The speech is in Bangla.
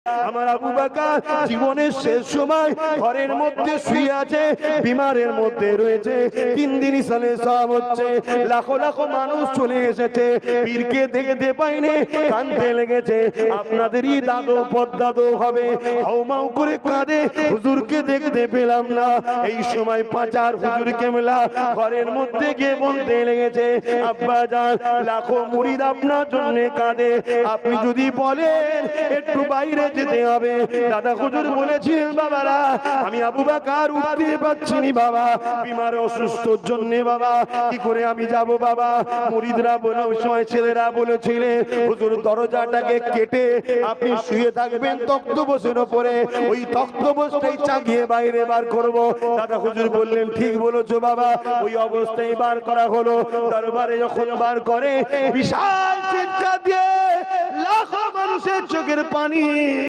আমার আবু বকর জীবনের শেষ সময় ঘরের মধ্যে শুয়ে আছে, বিমারের মধ্যে রয়েছে। 3 দিন সালে সব হচ্ছে, লাখো লাখো মানুষ চলে এসেছে, পীরকে দেখতে পাইনি, কাঁদতে লেগেছে। আপনাদেরই দাদু পদ্দাদু হবে, হাউমাউ করে কাঁদে, হুজুরকে দেখতে পেলাম না। এই সময় পাচার হুজুর কেবলা ঘরের মধ্যে গিয়ে বলতে লেগেছে, আব্বা জান লাখো মুরিদ আপনার জন্য কাঁদে, আপনি যদি বলেন একটু বাইরে যেতে হবে। দাদা হুজুর বলেছিলেন, বাবারা আমি আবু বকর উঠতে পারছি না বাবা, বিমার অসুস্থর জন্য বাবা, কি করে আমি যাব বাবা। মুরিদরা বলে, ওই সময় ছেলেরা বলেছিলেন, হুজুর দরজাটাকে কেটে আপনি শুয়ে থাকবেন তক্তপোষের উপরে, ওই তক্তপোষটাই চাগিয়ে বাইরে বার করব। দাদা হুজুর বললেন, ঠিক বলেছো বাবা। ওই অবস্থায় বার করা হলো। দরবারে যখন বার করে, বিশাল চিৎকার দিয়ে লাখো মানুষের চোখের পানি